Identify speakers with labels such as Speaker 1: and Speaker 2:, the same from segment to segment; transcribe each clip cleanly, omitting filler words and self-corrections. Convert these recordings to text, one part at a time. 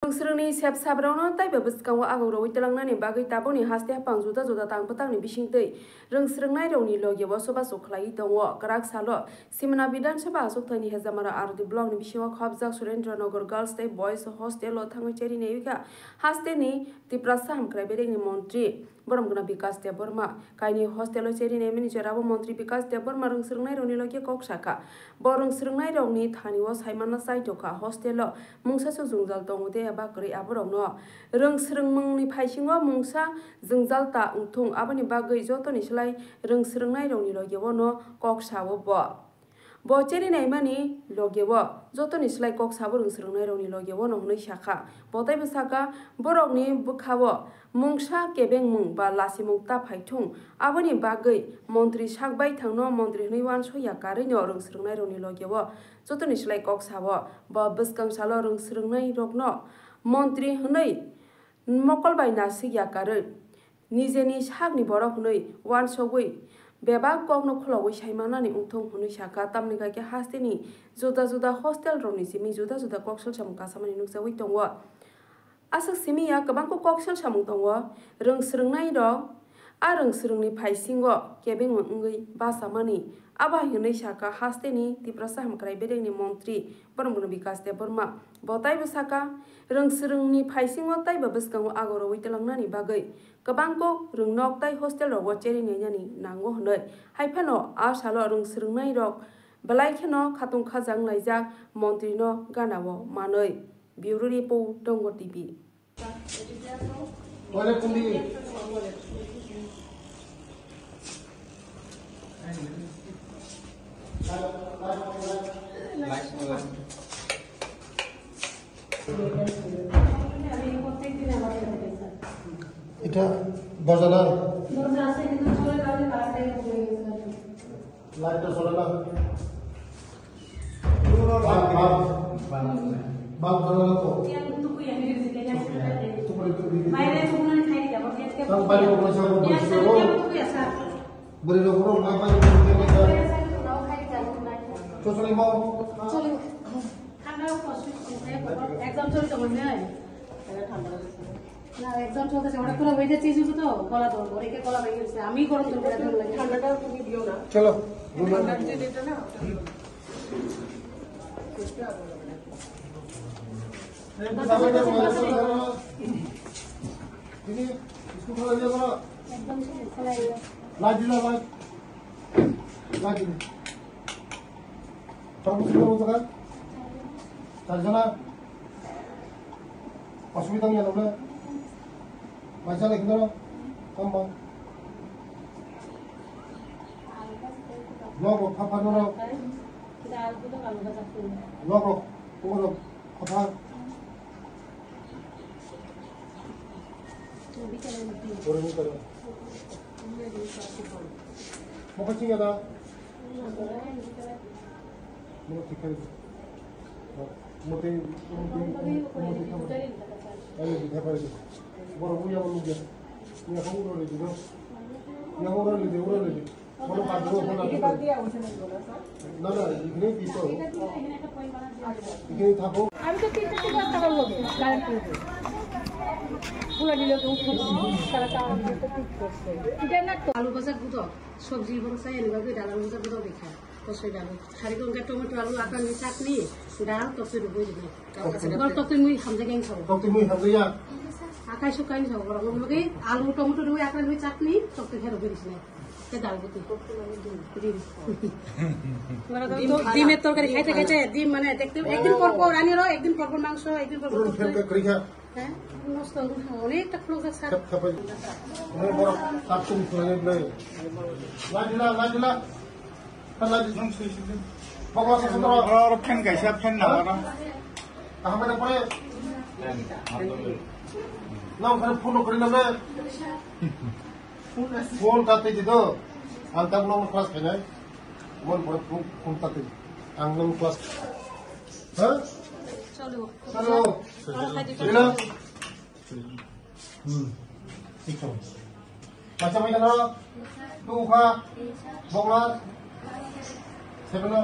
Speaker 1: Serangni sep sabrauno tai babaskango agoro witalangnani bagai taboni haste hapang juda tangpatangni bisingtei reng serengnai roni logewa soba sokhlai tongo karak salo simna bidan soba soktani hezamara ardi blog ni bishiwa khobjak Surendranagar Girls State Boys Hostel lo thangoi cheri neika haste ni tiprasa hamkrai bereng ni montri boromguna Bikas Deborma kaini hostel lo cheri ne manager abo montri Bikas Deborma reng serengnai roni loge koksaka borong serengnai roni thaniwo saimana saitoka hostel lo mungsa sujungjal tongude bakri aborongno reng serengmungni phaisingo mungsa jungjalta ungthung aboni bagui jotoni slai reng serengnai roni logewono koksawo bo cheri naimani logewo jotoni slai koksawo reng serengnai roni logewo nongnoi shaka botai bsaka borokni bukhawo mungsa kebengmung ba lasimung ta phaithung aboni bagui montri sakbai thangno montri hniwan soya karino reng serengnai roni logewo jotoni slai koksawo ba bwskang salo reng serengnai rokno Montri hunai mokolbai nasik yakare nijeni sakni borok hunai wan sogui beba kokno khulawai saimanani ungthong hunai saka tamni gaike hasteni juda hostel roni simi juda koksel samung kasamani nukjawi tongo asak simi ya kabangko koksel samung tongo reng serengnai rok reng serengni phaisingo kebeng ungui basamani aba hinai saka hasteni tiprasa hamkrai berengni montri boromguna Bikas Deborma botai bsaka reng serengni phaisingo tai babaskango agoro witalangnani bagai kabangko reng nok tai hostel ro cheri nenyani nango hnoi haifano asalo reng serengnai rok belai kheno khatung khajang laijak montri no ganawo manoi Bureau Report Dongo TV
Speaker 2: এটা বজানা লাইটটা চলে না বাপ বজানা তো বাইরে কোনো সব বলি লোক না বাইরে চলে মাও চলে ঠান্ডা একদম চলে তো মনে হয় ঠান্ডা না একদম চলতেছে ওটা পুরো হয়ে যাচ্ছে কিছু তো গলা ধরবো রেখে গলা ভেঙে গেছে আমি গরম জল করে ধরে লাগে ঠান্ডাটা তুমি দিও না চলো ঠান্ডা যে দিতে না চেষ্টা করো তুমি इसको थोड़ा दिया करो एकदम चला लाइट दिला लाइट सब कुछ करो तो कर चल जना असुविधा नहीं है ना पैसा लिख दो कम बा लोग फाफा दो किताब को तो कालू का सकते लोग को फाफा तो भी चले और नहीं करो मौका चाहिए ना मैं ठीक है मोटे अरे दिखा पड़े बड़ा बुया बोल गया ये हम उड़ ले दो ये उड़ ले बोलो बात दो बोला ये बात दिया उसने बोला सर ना इतने पीछे इतने था को আমি তো 3 টাকা টাকা লোগে গ্যারান্টি পুরো দিলে তো সারা টাকা তো ঠিক করছে এটা না আলু ভাজা গুঁতো সবজি বংশাই এনবাগে ডাল ভাজা গুঁতো দেখা কষাই ডাল খালি গঙ্গা টমেটো আলু আকানি চাটনি ডাল তরকারি বই দিবে কাল তরকারি মুই হামজা গ্যাং খাবো তরকারি মুই হামজা আকাই শুকাই খাবো বড় লগে আলু টমেটো দুই আকানি মুই চাটনি তরকারি খেরো করিস না তে ডাল গুঁতো ডিমের তরকারি খাইতে খাইতে ডিম মানে দেখতে একদিন পর পর রানি রো একদিন পর পর মাংস একদিন পর পর করি খা হ্যাঁ নষ্ট অনেকটা ফ্লোক আছে অনেক বড় কাটুন করে নেই লাগিলা লাজি সংসই ভগবান সুন্দর আর ফ্যান গাইছা ফ্যান না না তাহলে পরে না ওখানে ফোন করে নেবে ফোন কাটতে দিত আর তারপর আমার ক্লাস খাই নাই মন পরে ফোন কাটতে আংলাম ক্লাস হ্যাঁ চলো চলো ঠিক আছে বাচ্চা ভাই কেন তো উখা বগলা সেগুলো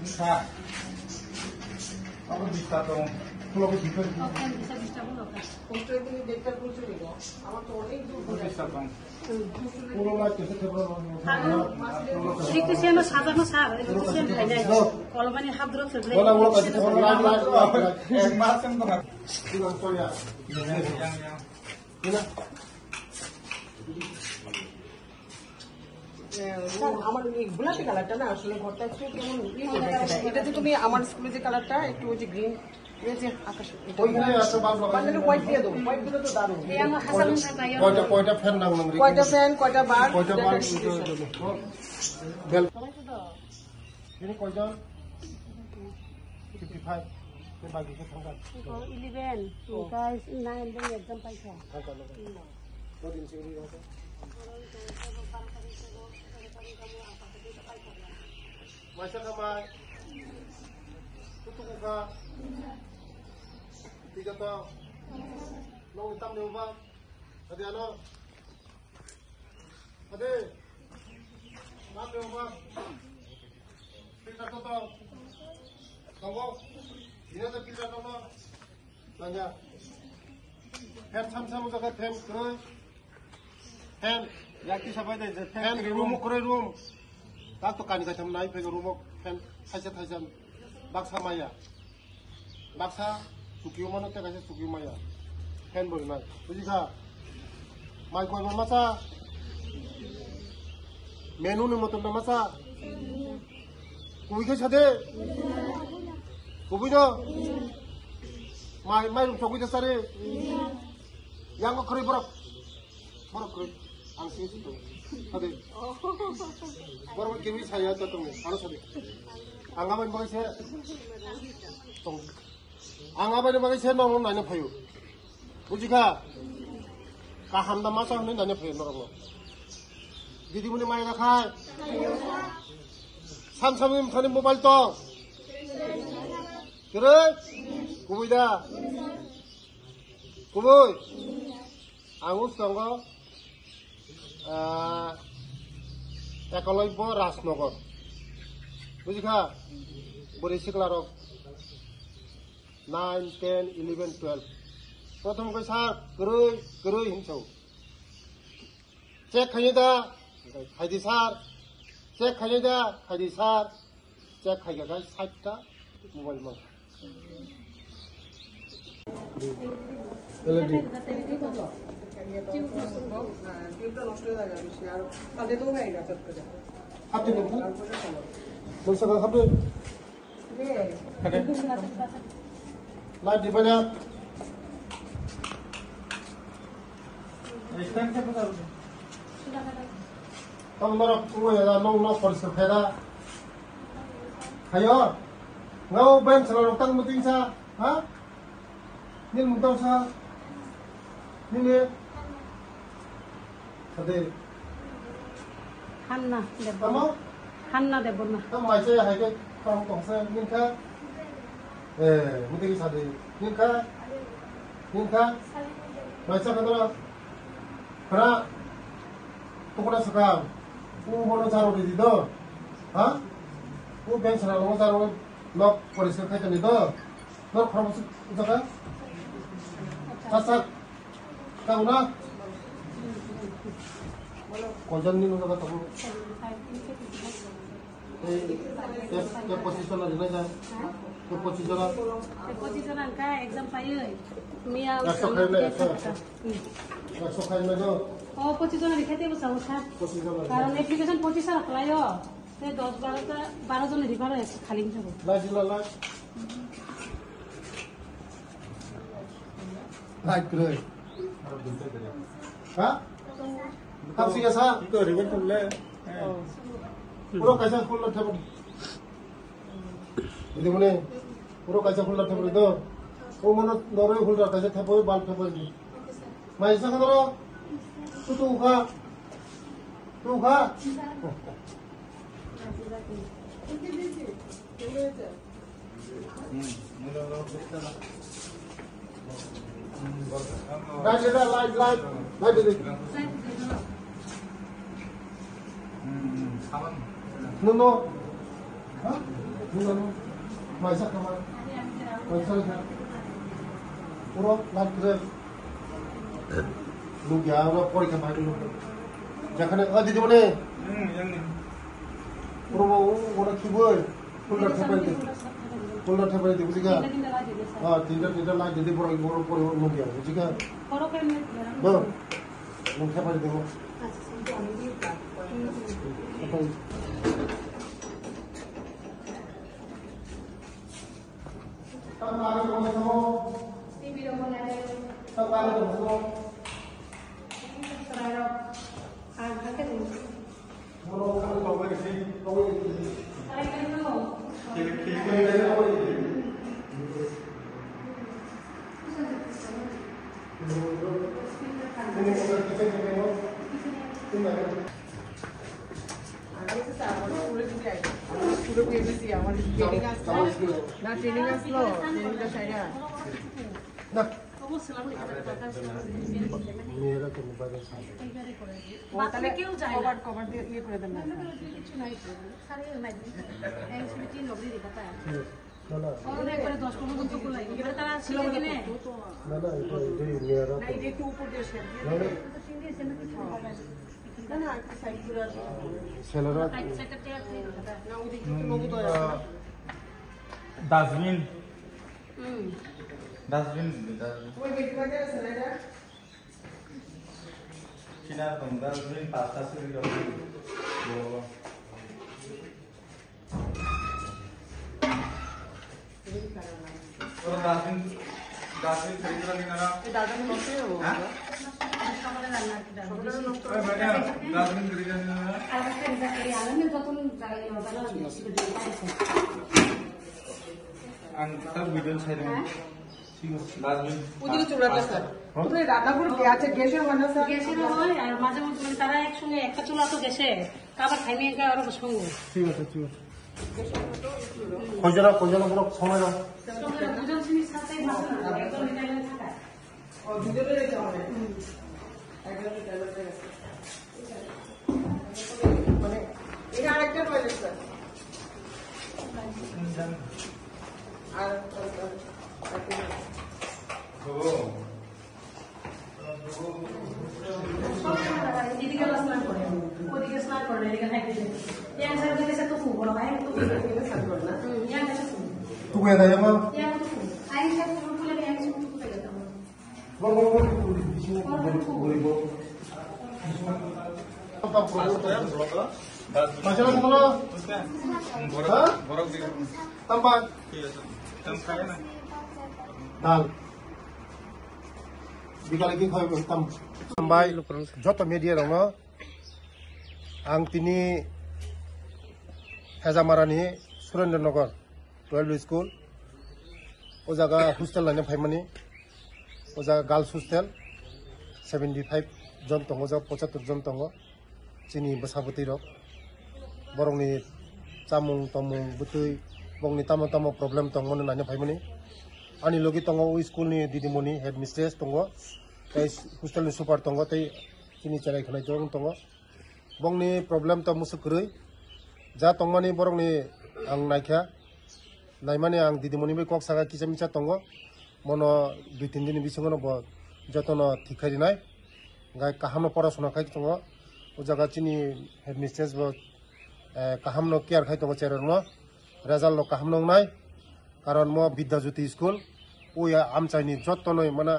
Speaker 3: bisa. Aku bisa dong. Kalau aku bisa.
Speaker 2: Oke, bisa bulu kan.
Speaker 4: Untuk ini dekar pun sudah kok. Awak tuh ini
Speaker 3: Aku bisa dong. Pulau lagi setelah
Speaker 2: Itu sih mas hadap mas hadap. Itu sih banyak. Kalau mana hadap terus.
Speaker 3: Bola kasih bola lagi.
Speaker 4: macam tuh.
Speaker 3: Bilang soalnya.
Speaker 4: Yang.
Speaker 3: Ini.
Speaker 4: আমার গোলাপি কালারটা না আসলে ঘরটা একটু কেমন এটাতে তুমি আমার স্কুলে যে কালারটা একটু ওই যে গ্রিন যে আকাশ
Speaker 3: ওইখানে আছে বাল্ব লাগাই।
Speaker 4: হোয়াইট দিয়ে দাও হোয়াইট দিলে তো দারুণ
Speaker 2: এই আমার হাসান ভাই
Speaker 3: কয়টা ফ্যান লাগানো রে?
Speaker 4: কয়টা ফ্যান কয়টা বার
Speaker 3: কয়টা বার বেল ini কয়জন 55 কে বাকি কে থাকা
Speaker 2: 11 guys 9 dan exam paisa
Speaker 3: থাকা দो दिन से भी रहता Masa kamay tutuko ka tiga to nung itam niyo ba ade ano ade map niyo ba tiga to tunggu ini ada tiga to no tanya hem sam jaga hem kro hem yakti sabai de hem room kro room tak to kani kacam naik pega rumok pen thaisan baksa maya baksa sukiu mano te kase sukiu maya pen bol nai buji kha mai koi masa menu ni moton masa kui ke chade kubi no mai rum sokui sare yang ko kri borok kri ang sisi to ade Baru kami saya tetap harus ada. Anggapan bagi saya, anggapan bagi saya nong nanya payu. Bujika, kaham nama sah ni nanya payu nong. Didi muni main nakai. Sam thani mobile to. Terus, kubui dah. Kubui. Angus tonggo. Eklavya Rajnagar বুঝিখা বরিশি ক্লার 9, 10, 11, 12 প্রথম কই sir গরৈ হিংসৌ check খাইদা খাইদি sir check খাইদা খাইদি sir check খাইগা 60টা মোবাইল মাল
Speaker 4: টিউবটা নষ্ট হয়ে যাবে বেশি আর কালকে তো হয়ে গেছে চট করে
Speaker 3: আপনি বলছেন আপনি লাইট দিবেন না তোমার পুরো নং পরিষ্কার ফেরা hayo ngau ben selalu tang muting sa ha nin mutang sa nin ade
Speaker 2: Hanna
Speaker 3: tamo
Speaker 2: Hanna debona
Speaker 3: tam mai se hai ke tong tong sa nin ka muting sa de nin ka mai sa kadra kara tukuna sakam mono charo di do ha 오 벤츠나 농사로 럭 버리서开着你的럭 프로모스 저가 사삭 가구나 권전님 저가 또 에 포지션 어디나 그 포지션
Speaker 2: position angka exam payu mia
Speaker 3: 약속하는 거
Speaker 2: oh position likhate bo sausa
Speaker 3: 포지션
Speaker 2: karon application position apply yo 10-12 জন রিফার আছে খালি যাব
Speaker 3: light করে হ্যাঁ কাপসি গেছা তো rebate করলে পুরো কাইসা ফুল থাকবে যদি মনে পুরো কাইসা ফুল থাকবে তো ও মনে নরে ফুল কাইসা থাকবে বাল থাকবে মাইসা কদর তুই খা লাইট নো 누가 많이 잠깐만. 괜찮아. 우로 난 그래. 누구야? 너 버리까 말고. 자, 그래 어디 보내?
Speaker 5: 형님.
Speaker 3: 우로 오늘 기분 폴라 태버리. 폴라 태버리 우리가 딘다 나 jadi 보러 누구야? 우리가 뭐 태버리 되고. Nah, मेरा तो मोबाइल
Speaker 2: বাথরুমে কেউ যায় না
Speaker 4: কভার দিয়ে ইয়ে করে দেন না
Speaker 2: কিছু নাই সারে নাই এক্সপিটি লগলি দেখাতা
Speaker 3: ना ना
Speaker 2: অনেক করে 10 15 ঘন্টা করে লাগে এবারে তারা ছিল কিনে
Speaker 3: ना ना ये मेरा
Speaker 4: না এই যে একটু উপর দিয়ে শেপ দিয়ে
Speaker 3: ना ना
Speaker 4: না না একটা সাইড করে
Speaker 3: सेलरा
Speaker 2: সাইড সাইডটা টেয়ার দিয়ে দেখাতা
Speaker 4: না ওই দিকে একটু নবুত হয়
Speaker 5: ডাস্টবিন
Speaker 2: হুম
Speaker 5: ডাস্টবিন
Speaker 4: ওই বেশিরভাগই আছে না এটা
Speaker 5: কিনা তো ডাস্টবিন পাঁচটা ছিল বড় और डास्टबिन खरीद रही ना
Speaker 4: এই দাদা নষ্ট হয়ে যাবো
Speaker 2: সকালে রান্না কি দাও
Speaker 5: ओए बेटा डास्टबिन खरीद रही ना
Speaker 2: আর একটা রিজার্ভ করে আলামে যখন জায়গা হবে না
Speaker 5: सब वीडियो छाई देंगे ठीक है डास्टबिन
Speaker 4: ওদিকে চলে আসছে স্যার ওদের রান্নাঘর কি আছে গ্যাসের মানে স্যার
Speaker 2: গ্যাসের হয় আর মাঝে মধ্যে মানে তারা একসঙ্গে একটা চুলা তো গ্যাসে খাবার খাইনি একা আর সঙ্গে
Speaker 3: ठीक है ठीक है खोजना পুরো সময় দাও
Speaker 2: দুজন জিনিস সাথে ভালো না একদম মিটাইলে থাকা
Speaker 4: ও দুজনে রেখে হবে একদম ট্যাবলেট আছে মানে এটা আরেকটা টয়লেট স্যার আর
Speaker 2: দিদিকে স্নান করে ওদিকে স্নান করে এদিকে খাইতে yang saya beli satu full kalau ayam itu yang ada full
Speaker 3: 누구 해야 되냐?
Speaker 2: yang itu full ayam satu full punya yang satu full kayak gitu
Speaker 3: 마셔라 먹어라
Speaker 5: बरफ दी
Speaker 3: 땀반
Speaker 5: ठीक है तुम खाए ना
Speaker 3: 날 비가리 기 거의 땀 땀바이 저또 메디아로나 앙티니 해자마라니 수련전너거 12 स्कुल ओ जगह हस्टेल लाइन फाइमानी ओ जगह गर्ल्स हस्टेल 75 जन दङ जा 75 जन दङ चिनि बसाबती रक बरंनि जामुं तमुं बुतै बंनि तामो तामो प्रब्लेम दङ मन नायनो फाइमानी आनि लगी दङ ओ स्कुलनि दिदिमनि हेड मिस्ट्रेस दङ तै हस्टेलनि सुपार दङ तै चिनि चराय खनाय दङ दङ बंनि प्रब्लेम त मुसुखरै जा दंमानि बरंनि आं नायखा नायमाने आं दिदिमनि बे कक सागा किसा मिसा दङ मनो 2-3 दिन बिसंगनो ब जतनो थिखारिनाय गाय काहामनो परासना खाय दङ ओ जागा चिनि हेड मिस्ट्रेस ब काहामनो केयार खाय दङ चेरनो रेजाल्ट नो काहामनो नाय कारण म विद्याज्योति स्कुल ओया आमचाइनि जतनो माने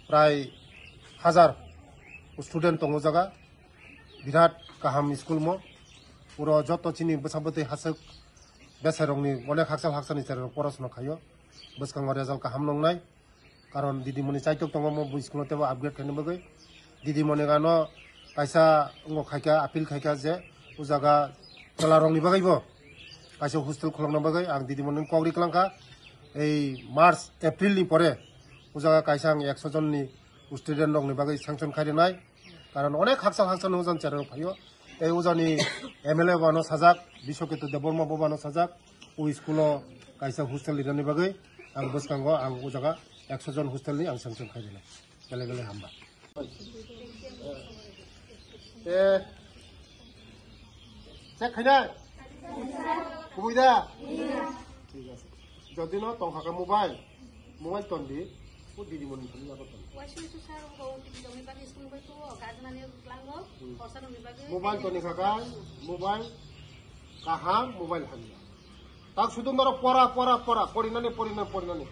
Speaker 3: प्राय 1000 स्टुडेन्ट दङ जागा बिराट काहाम स्कुल म पुरो जत चिनि बसाबते हासक बेसारंनि अनेक हाक्सानि चेरनो परासना खायो बसकांग रेजाल्ट काहाम नंनाय कारण दिदिमनि चाइटक दङ म स्कुलतेबो आपग्रेड खायनो बगै दिदिमनि गानो कायसा अंग खायका आपिल खायका जे उ जागा कलारंनि बगैबो कायसा हस्टेल खलंना बगै आं दिदिमनि कग्रि क्लांका এই मार्च एप्रिल नि परे उ जागा कायसा 100 जननि स्टुडेन्ट दंनि बगै सांसन खायनाय कारण अनेक हाक्सा नजन चेरनो फायो এই উজানি এমএলএ বানো সাজাক বিশ্বকেতু দেববর্মা বানো সাজাক ও স্কুলো কাইসা হোস্টেল লিরানি বাগৈ আং বসকাঙ্গ আং ও জায়গা 100 জন হোস্টেলনি আं सांसन खायदिला গেলে গেলে হামবা এ চেক খাইনা কইদা যদি ন তংখাকা মোবাইল তন্দি ও দিদিমণি খালি যাব তন্দি মোবাইল তনি খাকা মোবাইল কাহা মোবাইল খালি তাক শুধু পড়া পড়িনানি